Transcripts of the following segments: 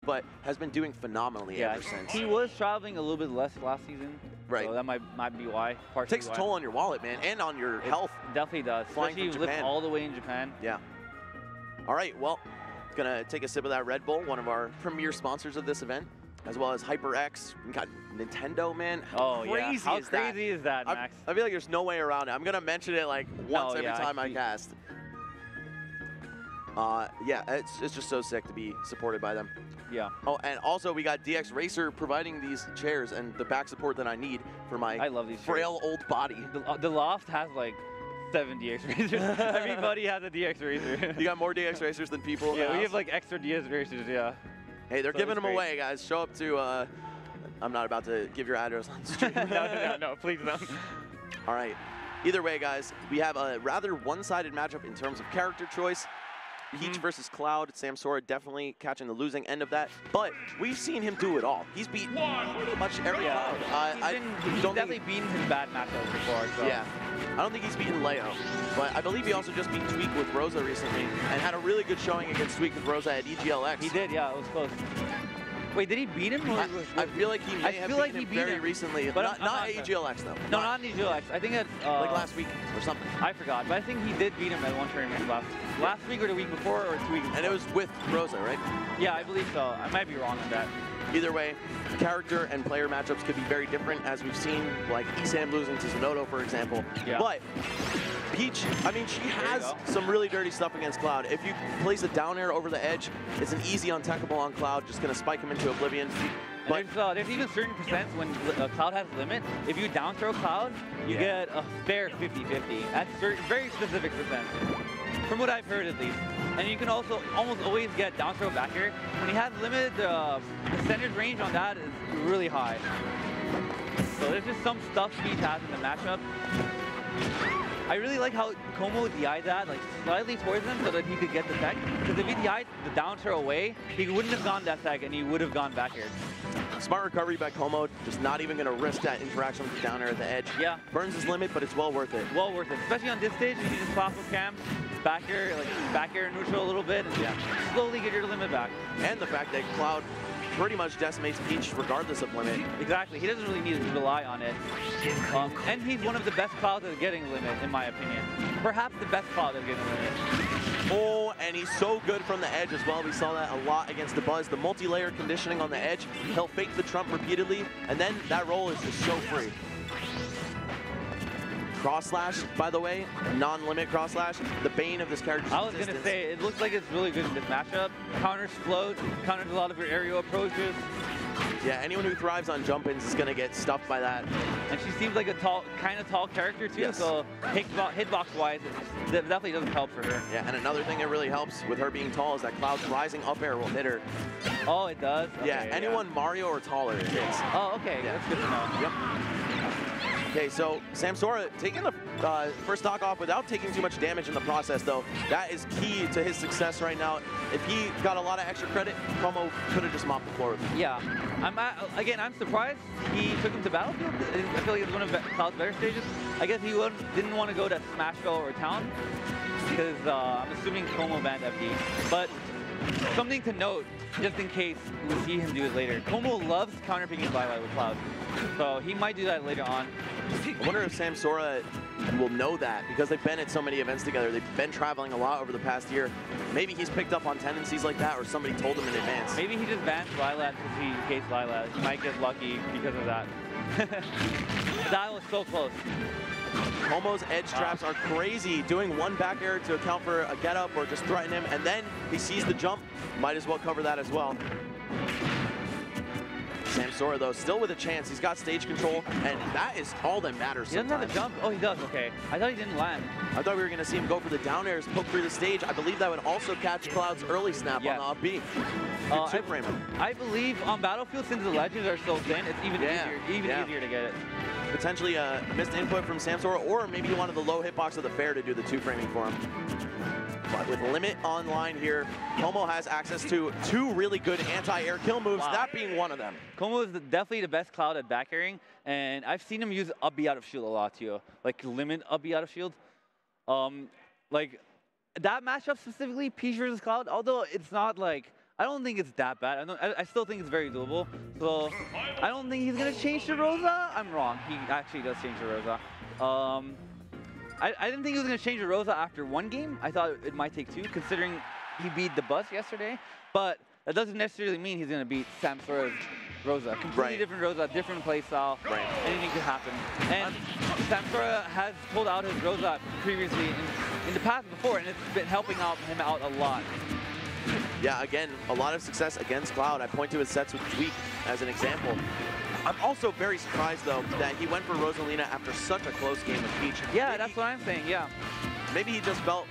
but has been doing phenomenally ever since. He was traveling a little bit less last season. Right. So that might be why. It takes a toll on your wallet, man, and on your health. Definitely does. Flying Especially from you live Japan. all the way in Japan. Yeah. All right, well, gonna take a sip of that Red Bull, one of our premier sponsors of this event, as well as HyperX. We got Nintendo, man. How crazy How is crazy is that, Max? I feel like there's no way around it. I'm gonna mention it like once every time I cast. Yeah, it's just so sick to be supported by them. Yeah. Oh, and also we got DX Racer providing these chairs and the back support that I need for my frail old body. The Loft has like 7 DX Racers. Everybody has a DX Racer. You got more DX Racers than people? Yeah, we have like extra DX Racers, yeah. Hey, they're giving them away, guys. Show up to, I'm not about to give your address on stream. No, please don't. All right. Either way, guys, we have a rather one-sided matchup in terms of character choice. Peach versus Cloud. Samsora definitely catching the losing end of that, but we've seen him do it all. He's beaten pretty much every Cloud. He's definitely beaten his bad matchups before. So. Yeah, I don't think he's beaten Leo, but I believe he also just beat Tweak with Rosa recently and had a really good showing against Tweak with Rosa at EGLX. He did, yeah, it was close. Wait, did he beat him? I feel like he may have beaten him very recently, but not at EGLX though. No, not at EGLX. I think at like last week or something. I forgot, but I think he did beat him at one tournament last week or the week before or 2 weeks before. And it was with Rosa, right? Yeah, I believe so. I might be wrong on that. Either way, character and player matchups could be very different, as we've seen, like Esam losing to Zenodo, for example. Yeah. But Peach, I mean, she has some really dirty stuff against Cloud. If you place a down air over the edge, it's an easy untechable on Cloud, just going to spike him into oblivion. But there's even certain percents when Cloud has limit. If you down throw Cloud, you get a fair 50-50. That's very specific percent, from what I've heard at least. And you can also almost always get down throw back here. When he has limited, the percentage range on that is really high. So there's just some stuff Peach has in the matchup. I really like how Como DI'd that, like slightly towards him so that he could get the tech. Because if he DI'd the down throw away, he wouldn't have gone that tech and he would have gone back here. Smart recovery by Como, just not even going to risk that interaction with the down air at the edge. Yeah. Burns his limit, but it's well worth it. Well worth it, especially on this stage. If you just classical cam, back air, neutral a little bit, and slowly get your limit back. And the fact that Cloud pretty much decimates Peach regardless of limit. Exactly, he doesn't really need to rely on it. And he's one of the best Clouds at getting limit, in my opinion. Perhaps the best Cloud at getting limit. Oh, and he's so good from the edge as well. We saw that a lot against the Buzz. The multi-layer conditioning on the edge. He'll fake the Trump repeatedly, and then that roll is just so free. Cross slash, by the way, non-limit cross slash, the bane of this character's I was going to say, it looks like it's really good in this matchup. Counters float, counters a lot of your aerial approaches. Yeah, anyone who thrives on jump-ins is going to get stuffed by that. And she seems like a kind of tall character too, so hitbox-wise, it definitely doesn't help for her. Yeah, and another thing that really helps with her being tall is that Cloud's rising up air will hit her. Oh, it does? Okay, yeah, anyone Mario or taller hits. Oh, okay, that's good to know. Yep. Okay, so Samsora taking the first stock off without taking too much damage in the process, though. That is key to his success right now. If he got a lot of extra credit, Como could have just mopped the floor with him. Yeah. I'm surprised he took him to Battlefield. I feel like it's one of Cloud's better stages. I guess he didn't want to go to Smashville or Town because I'm assuming Como banned FD. But something to note, just in case we see him do it later. Como loves counterpicking Violet with Cloud, so he might do that later on. I wonder if Samsora will know that because they've been at so many events together. They've been traveling a lot over the past year. Maybe he's picked up on tendencies like that, or somebody told him in advance. Maybe he just bans Violet because he hates Violet. He might get lucky because of that. That was so close. Como's edge traps are crazy, doing one back air to account for a get up or just threaten him, and then he sees the jump. Might as well cover that as well. Samsora, though, still with a chance. He's got stage control, and that is all that matters. He doesn't have a jump? Oh, he does, okay. I thought he didn't land. I thought we were going to see him go for the down airs, poke through the stage. I believe that would also catch Cloud's early snap on the up B. I believe on Battlefield, since the legends are so thin, it's even easier to get it. Potentially a missed input from Samsora, or maybe he wanted the low hitbox of the fair to do the two-framing for him. But with limit online here, Como has access to two really good anti-air kill moves, that being one of them. Como is definitely the best Cloud at back airing, and I've seen him use up B out of shield a lot too, like limit up B out of shield. Like that matchup specifically, Peach versus Cloud, although it's not like I don't think it's that bad. I still think it's very doable. So I don't think he's gonna change to Rosa. I'm wrong. He actually does change to Rosa. I didn't think he was gonna change to Rosa after one game. I thought it might take two, considering he beat the Bus yesterday. But that doesn't necessarily mean he's gonna beat Samsora's Rosa. Completely different Rosa, different play style. Anything could happen. And Samsora has pulled out his Rosa previously in the past before, and it's been helping him out a lot. Yeah, again, a lot of success against Cloud. I point to his sets with Tweak as an example. I'm also very surprised, though, that he went for Rosalina after such a close game with Peach. Yeah, that's what I'm saying, yeah. Maybe he just felt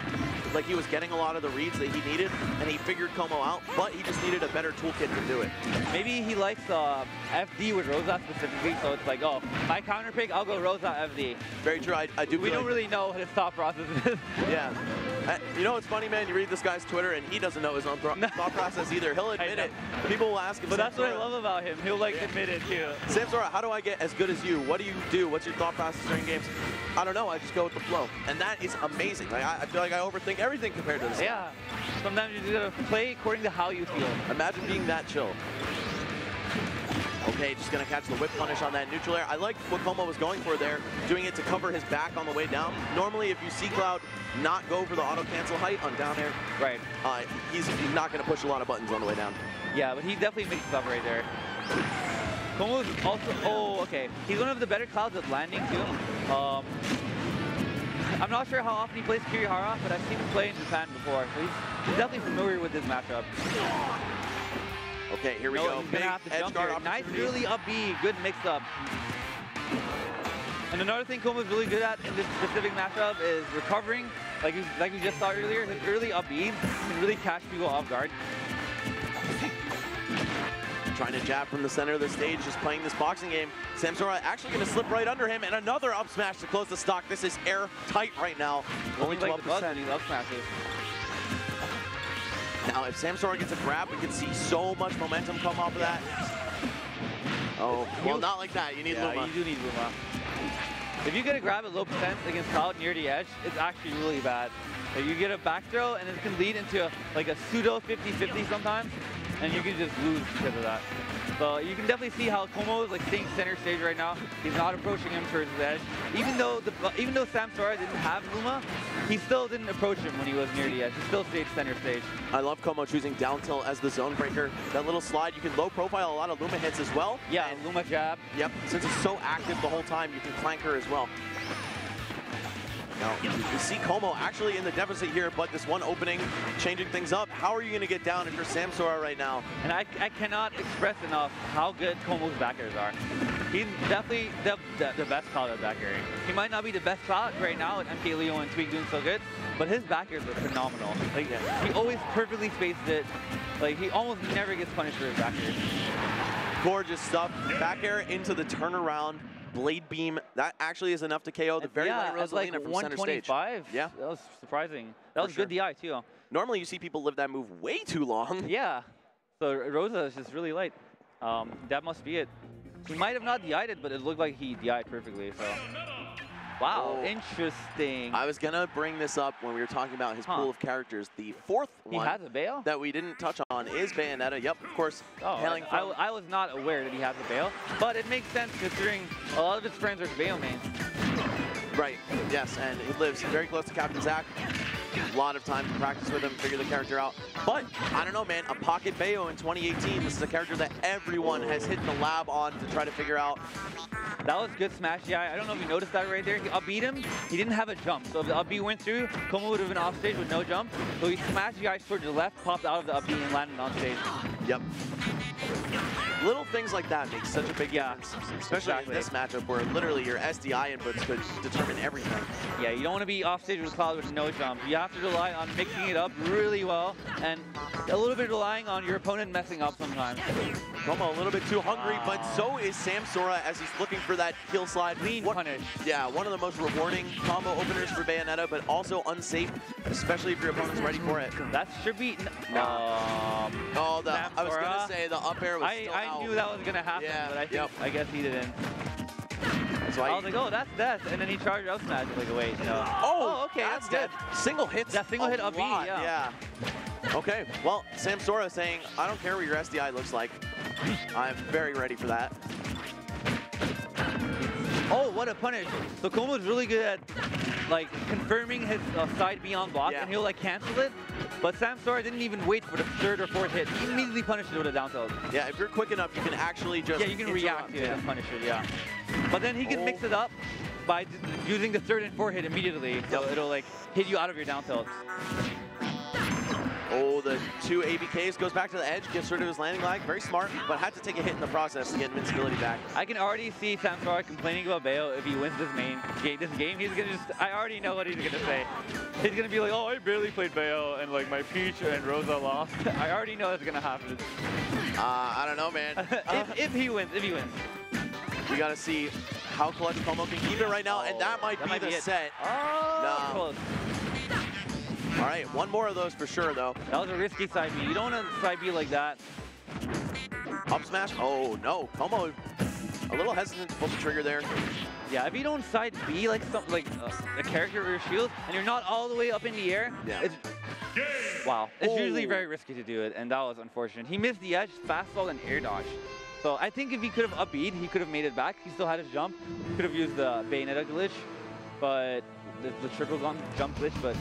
like he was getting a lot of the reads that he needed, and he figured Como out, but he just needed a better toolkit to do it. Maybe he likes FD with Rosa specifically, so it's like, oh, my counter pick, I'll go Rosa FD. Very true. I do. We don't really know what his thought process is. Yeah. You know what's funny, man? You read this guy's Twitter, and he doesn't know his own thought process either. He'll admit it. People will ask him. But that's what I love about him. He'll like admit it too. Samsora, how do I get as good as you? What do you do? What's your thought process during games? I don't know. I just go with the flow, and that is amazing. Like, I feel like I overthink everything compared to this. Yeah. Sometimes you just gotta play according to how you feel. Imagine being that chill. Okay, just gonna catch the whip punish on that neutral air. I like what Como was going for there, doing it to cover his back on the way down. Normally, if you see Cloud not go for the auto cancel height on down air, he's not gonna push a lot of buttons on the way down. Yeah, but he definitely makes it up right there. Como's also, okay. He's one of the better Clouds at landing too. I'm not sure how often he plays Kirihara, but I've seen him play in Japan before, so he's definitely familiar with this matchup. Okay, here we go. He's gonna have to jump here. Nice, really up B, good mix-up. And another thing Komo's really good at in this specific matchup is recovering. Like we just saw earlier, his early up B can really catch people off guard. Trying to jab from the center of the stage, just playing this boxing game. Samsora actually going to slip right under him, and another up smash to close the stock. This is airtight right now. Only 12%. These up smashes. Now, if Samsora gets a grab, we can see so much momentum come off of that. Oh, well, not like that. You need Luma. You do need Luma. If you get a grab at low percent against Cloud near the edge, it's actually really bad. If you get a back throw, and it can lead into like a pseudo 50-50 sometimes, and you can just lose because of that. So you can definitely see how Como is like staying center stage right now. He's not approaching him towards the edge. Even though Samsora didn't have Luma, he still didn't approach him when he was near the edge. He still stayed center stage. I love Como choosing down tilt as the zone breaker. That little slide, you can low profile a lot of Luma hits as well. Yeah, and Luma jab. Yep, since it's so active the whole time, you can clank her as well. Now, you see Como actually in the deficit here, but this one opening, changing things up. How are you going to get down if you're Samsora right now? And I cannot express enough how good Como's back airs are. He's definitely the best Cloud at back airing. He might not be the best Cloud right now with MK Leo and Tweak doing so good, but his back airs are phenomenal. Like, he always perfectly spaces it. Like, he almost never gets punished for his back airs. Gorgeous stuff. Back air into the turnaround. Blade beam, that actually is enough to KO the very light Rosalina like from center stage. 125. Yeah. That was surprising. That was good DI too. Normally you see people live that move way too long. Yeah. So Rosa is just really light. That must be it. He might have not DI'd it, but it looked like he DI'd perfectly. So. Wow, interesting. I was gonna bring this up when we were talking about his pool of characters. The fourth one has a Bayo? That we didn't touch on is Bayonetta. Yep, of course. Oh, I was not aware that he has a Bayo, but it makes sense considering a lot of his friends are Bayo mains. Right, yes, and he lives very close to Captain Zach. A lot of time to practice with him, figure the character out. But, I don't know, man, a Pocket Bayo in 2018, this is a character that everyone has hit the lab on to try to figure out. That was good smash DI. I don't know if you noticed that right there. He upbeat him. He didn't have a jump. So if the upbeat went through, Como would have been off stage with no jump. So he smashed DI towards the left, popped out of the upbeat, and landed on stage. Yep. Little things like that make such a big difference, especially in this matchup where literally your SDI inputs could determine everything. Yeah, you don't want to be off stage with Cloud with no jump. You have to rely on mixing it up really well and a little bit relying on your opponent messing up sometimes. Como a little bit too hungry, but so is Samsora as he's looking for that kill slide. Clean punish. Yeah, one of the most rewarding combo openers for Bayonetta, but also unsafe, especially if your opponent's ready for it. That should be... I was going to say the up air was still out. I knew that was going to happen, but I guess he didn't. So I was like, oh, that's death. And then he charged up smash. Like, wait, no. Oh, okay, that's dead. Single hits. That single hit up B, yeah. Okay, well, Samsora saying, I don't care what your SDI looks like. I'm very ready for that. Oh, what a punish. So Komo's really good at like confirming his side B on block, and he'll like cancel it. But Samsora didn't even wait for the third or fourth hit. He immediately punished it with a down tilt. Yeah, if you're quick enough, you can actually just you can react to it and punish it, But then he can mix it up by using the third and fourth hit immediately. So it'll like hit you out of your down tilts. Oh, the 2 ABKs, goes back to the edge, gets rid of his landing lag. Very smart, but had to take a hit in the process to get invincibility back. I can already see Samsora complaining about Bayo if he wins this game. He's gonna just, I already know what he's gonna say. He's gonna be like, oh, I barely played Bayo, and like my Peach and Rosa lost. I already know that's gonna happen. I don't know, man. if he wins. We gotta see how clutch Komo can keep it right now, and that might be the set. Oh, close. All right, one more of those for sure, though. That was a risky side B. You don't want to side B like that. Up smash. Oh, no. Komo a little hesitant to pull the trigger there. Yeah, if you don't side B like a character or a shield, and you're not all the way up in the air, it's usually very risky to do it, and that was unfortunate. He missed the edge, fastball, and air dodge. So I think if he could have up B'd, he could have made it back. He still had his jump. Could have used the Bayonetta glitch, but the triple jump glitch, but